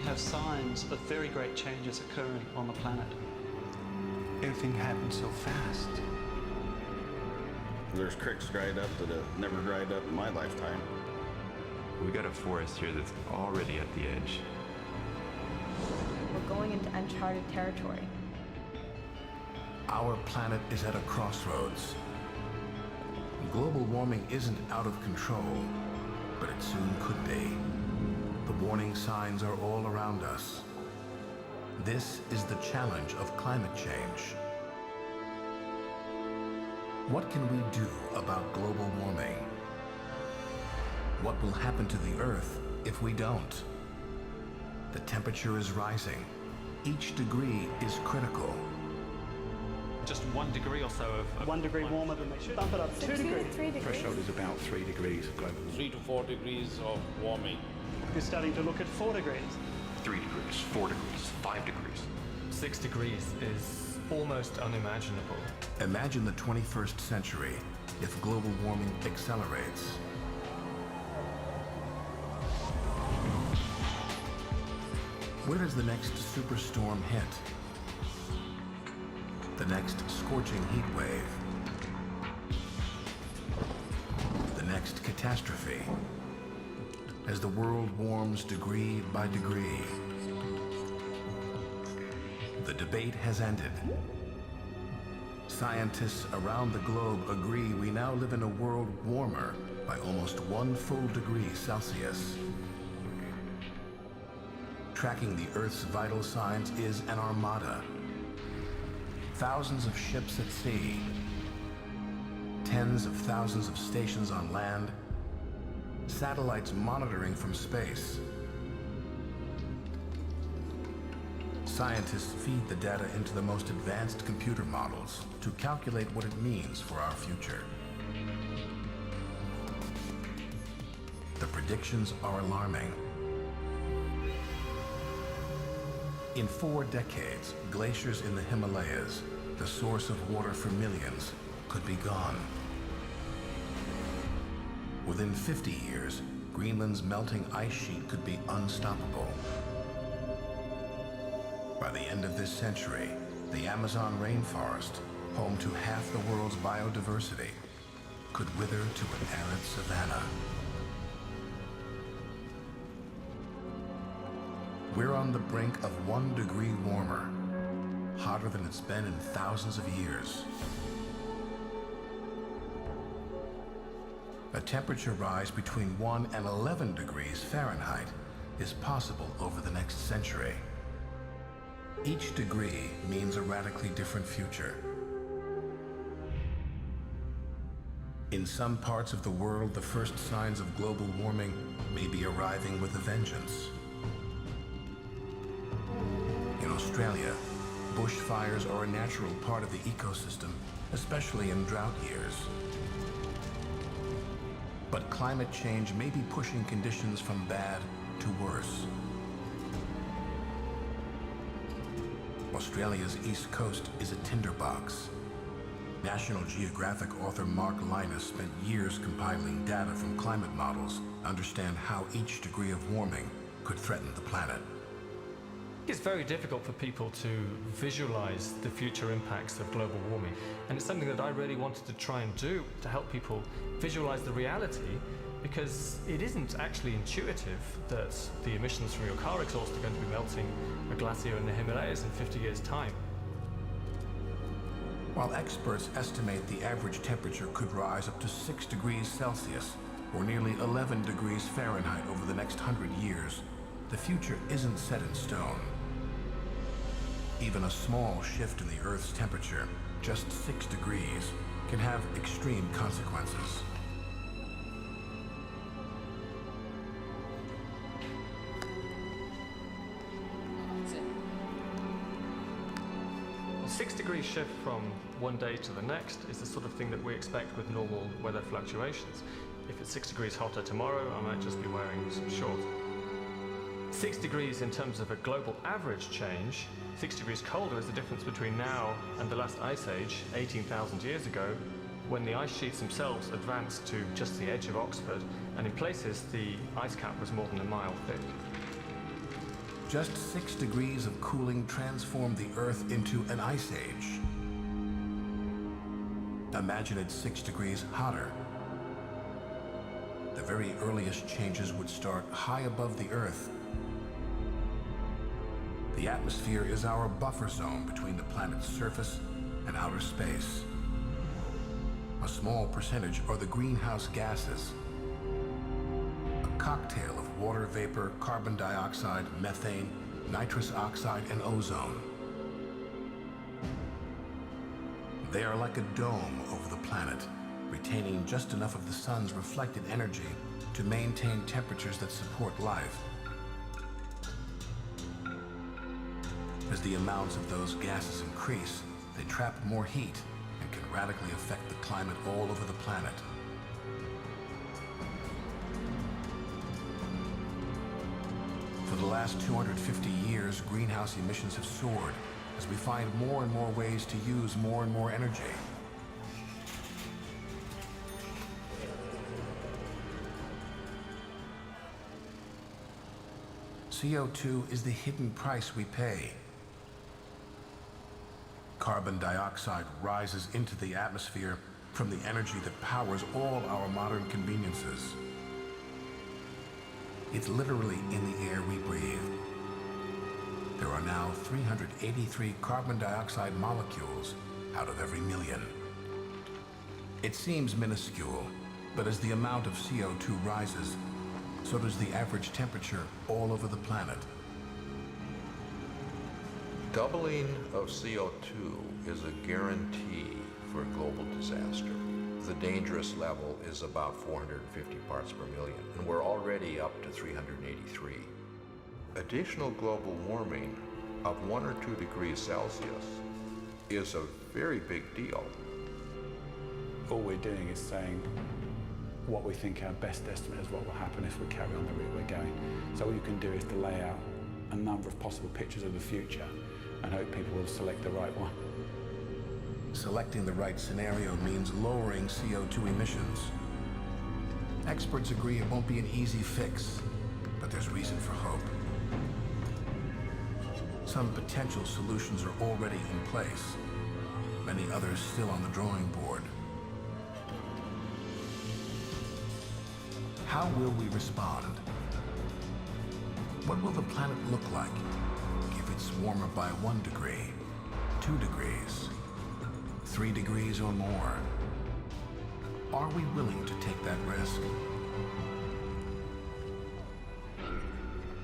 have signs of very great changes occurring on the planet. Everything happened so fast. There's creeks dried up that have never dried up in my lifetime. We got a forest here that's already at the edge. We're going into uncharted territory. Our planet is at a crossroads. Global warming isn't out of control, but it soon could be. The warning signs are all around us. This is the challenge of climate change. What can we do about global warming? What will happen to the Earth if we don't? The temperature is rising. Each degree is critical. Just 1 degree or so of 1 degree warmer than they should. Bump it up So 2 2 to degrees. 3 degrees. Threshold is about 3 degrees globally. 3 to 4 degrees of warming. You're starting to look at 4 degrees. 3 degrees, 4 degrees, 5 degrees. 6 degrees is almost unimaginable. Imagine the 21st century if global warming accelerates. Where does the next superstorm hit? The next scorching heat wave? The next catastrophe? As the world warms degree by degree, the debate has ended. Scientists around the globe agree we now live in a world warmer by almost 1 full degree Celsius. Tracking the Earth's vital signs is an armada. Thousands of ships at sea, tens of thousands of stations on land, satellites monitoring from space. Scientists feed the data into the most advanced computer models to calculate what it means for our future. The predictions are alarming. In 4 decades, glaciers in the Himalayas, the source of water for millions, could be gone. Within 50 years, Greenland's melting ice sheet could be unstoppable. By the end of this century, the Amazon rainforest, home to half the world's biodiversity, could wither to an arid savanna. We're on the brink of 1 degree warmer, hotter than it's been in thousands of years. A temperature rise between 1 and 11 degrees Fahrenheit is possible over the next century. Each degree means a radically different future. In some parts of the world, the first signs of global warming may be arriving with a vengeance. In Australia, bushfires are a natural part of the ecosystem, especially in drought years. But climate change may be pushing conditions from bad to worse. Australia's east coast is a tinderbox. National Geographic author Mark Linus spent years compiling data from climate models to understand how each degree of warming could threaten the planet. It's very difficult for people to visualize the future impacts of global warming, and it's something that I really wanted to try and do to help people visualize the reality, because it isn't actually intuitive that the emissions from your car exhaust are going to be melting a glacier in the Himalayas in 50 years' time. While experts estimate the average temperature could rise up to 6 degrees Celsius, or nearly 11 degrees Fahrenheit over the next 100 years, the future isn't set in stone. Even a small shift in the Earth's temperature, just 6 degrees, can have extreme consequences. A 6-degree shift from one day to the next is the sort of thing that we expect with normal weather fluctuations. If it's 6 degrees hotter tomorrow, I might just be wearing some shorts. 6 degrees in terms of a global average change, 6 degrees colder is the difference between now and the last ice age, 18,000 years ago, when the ice sheets themselves advanced to just the edge of Oxford, and in places the ice cap was more than a mile thick. Just 6 degrees of cooling transformed the Earth into an ice age. Imagine it 6 degrees hotter. The very earliest changes would start high above the Earth. The atmosphere is our buffer zone between the planet's surface and outer space. A small percentage are the greenhouse gases, a cocktail of water vapor, carbon dioxide, methane, nitrous oxide, and ozone. They are like a dome over the planet, retaining just enough of the sun's reflected energy to maintain temperatures that support life. As the amounts of those gases increase, they trap more heat and can radically affect the climate all over the planet. For the last 250 years, greenhouse emissions have soared as we find more and more ways to use more and more energy. CO2 is the hidden price we pay. Carbon dioxide rises into the atmosphere from the energy that powers all our modern conveniences. It's literally in the air we breathe. There are now 383 carbon dioxide molecules out of every million. It seems minuscule, but as the amount of CO2 rises, so does the average temperature all over the planet. Doubling of CO2 is a guarantee for a global disaster. The dangerous level is about 450 parts per million, and we're already up to 383. Additional global warming of 1 or 2 degrees Celsius is a very big deal. All we're doing is saying what we think our best estimate is what will happen if we carry on the route we're going. So all you can do is to lay out a number of possible pictures of the future and hope people will select the right one. Selecting the right scenario means lowering CO2 emissions. Experts agree it won't be an easy fix, but there's reason for hope. Some potential solutions are already in place, many others still on the drawing board. How will we respond? What will the planet look like if it's warmer by 1 degree, 2 degrees, 3 degrees or more? Are we willing to take that risk?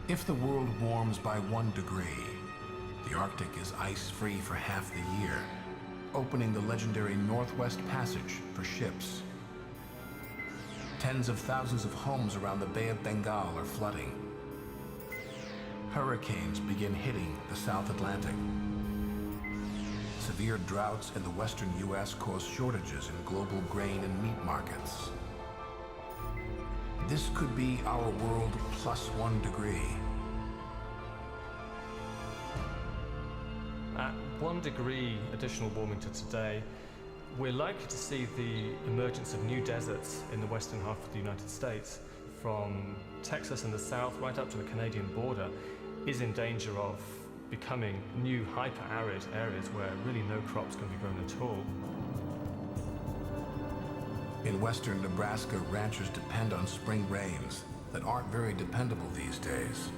If the world warms by 1 degree, the Arctic is ice-free for half the year, opening the legendary Northwest Passage for ships. Tens of thousands of homes around the Bay of Bengal are flooding. Hurricanes begin hitting the South Atlantic. Severe droughts in the western U.S. cause shortages in global grain and meat markets. This could be our world plus 1 degree. At 1 degree additional warming to today, we're likely to see the emergence of new deserts in the western half of the United States, from Texas in the south right up to the Canadian border, is in danger of becoming new hyper-arid areas where really no crops can be grown at all. In western Nebraska, ranchers depend on spring rains that aren't very dependable these days.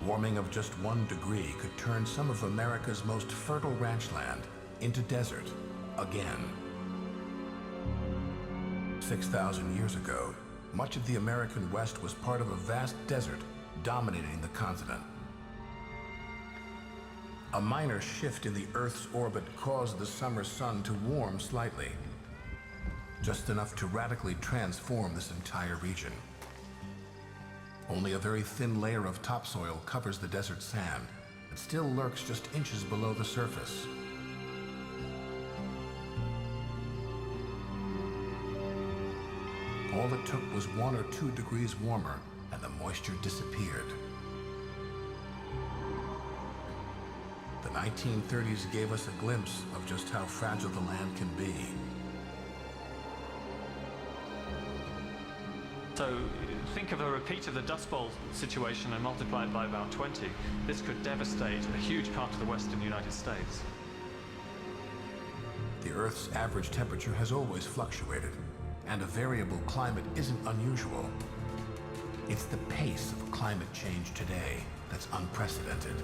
Warming of just 1 degree could turn some of America's most fertile ranchland into desert again. 6,000 years ago, much of the American West was part of a vast desert dominating the continent. A minor shift in the Earth's orbit caused the summer sun to warm slightly, just enough to radically transform this entire region. Only a very thin layer of topsoil covers the desert sand. It still lurks just inches below the surface. All it took was 1 or 2 degrees warmer, and the moisture disappeared. The 1930s gave us a glimpse of just how fragile the land can be. So think of a repeat of the Dust Bowl situation and multiply it by about 20. This could devastate a huge part of the western United States. The Earth's average temperature has always fluctuated, and a variable climate isn't unusual. It's the pace of climate change today that's unprecedented.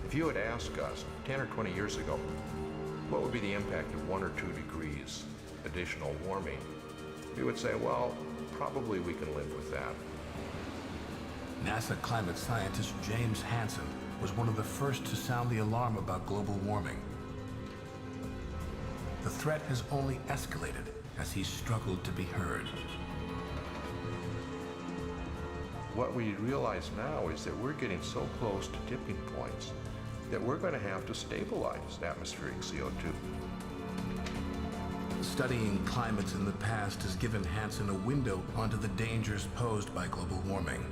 If you had asked us 10 or 20 years ago, what would be the impact of 1 or 2 degrees additional warming, we would say, well, probably we can live with that. NASA climate scientist James Hansen was one of the first to sound the alarm about global warming. The threat has only escalated as he struggled to be heard. What we realize now is that we're getting so close to tipping points that we're going to have to stabilize atmospheric CO2. Studying climates in the past has given Hansen a window onto the dangers posed by global warming.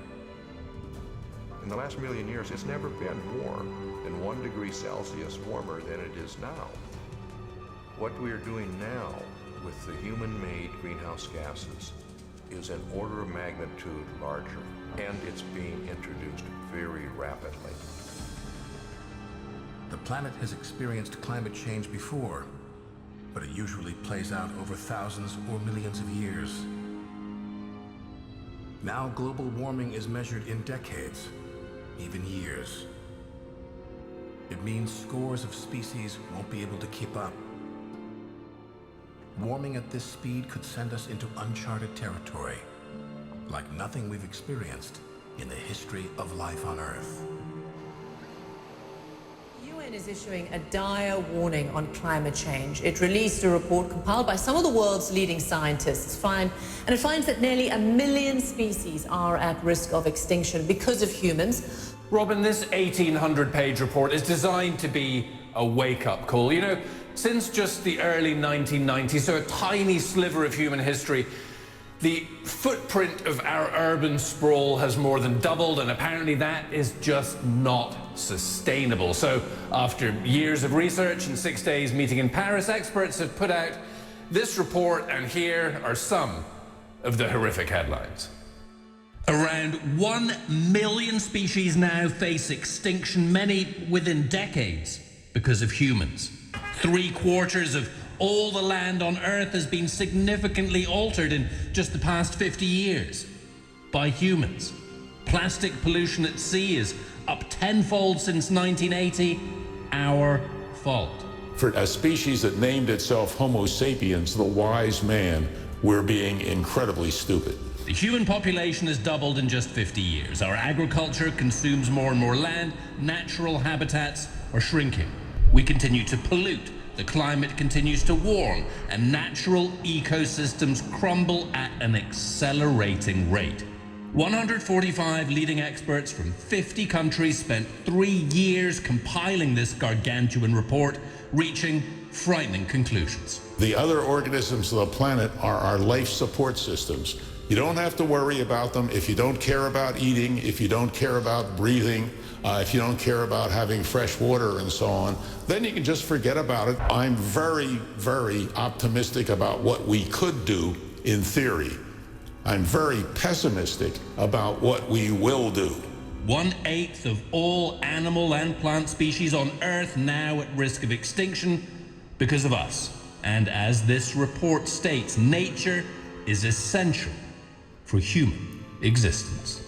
In the last million years, it's never been more than 1 degree Celsius warmer than it is now. What we are doing now with the human-made greenhouse gases is an order of magnitude larger, and it's being introduced very rapidly. The planet has experienced climate change before, but it usually plays out over thousands or millions of years. Now global warming is measured in decades, even years. It means scores of species won't be able to keep up. Warming at this speed could send us into uncharted territory, like nothing we've experienced in the history of life on Earth. UN is issuing a dire warning on climate change. It released a report compiled by some of the world's leading scientists, and it finds that nearly 1 million species are at risk of extinction because of humans. Robin, this 1,800-page report is designed to be a wake-up call. You know, since just the early 1990s, so a tiny sliver of human history, the footprint of our urban sprawl has more than doubled, and apparently that is just not sustainable. So after years of research and 6 days meeting in Paris, experts have put out this report, and here are some of the horrific headlines. Around 1 million species now face extinction, many within decades, because of humans. 3/4 of all the land on Earth has been significantly altered in just the past 50 years by humans. Plastic pollution at sea is up tenfold since 1980. Our fault. For a species that named itself Homo sapiens, the wise man, we're being incredibly stupid. The human population has doubled in just 50 years. Our agriculture consumes more and more land. Natural habitats are shrinking. We continue to pollute. The climate continues to warm, and natural ecosystems crumble at an accelerating rate. 145 leading experts from 50 countries spent 3 years compiling this gargantuan report, reaching frightening conclusions. The other organisms of the planet are our life support systems. You don't have to worry about them if you don't care about eating, if you don't care about breathing, if you don't care about having fresh water and so on, then you can just forget about it. I'm very, very optimistic about what we could do in theory. I'm very pessimistic about what we will do. 1/8 of all animal and plant species on Earth now at risk of extinction because of us. And as this report states, nature is essential for human existence.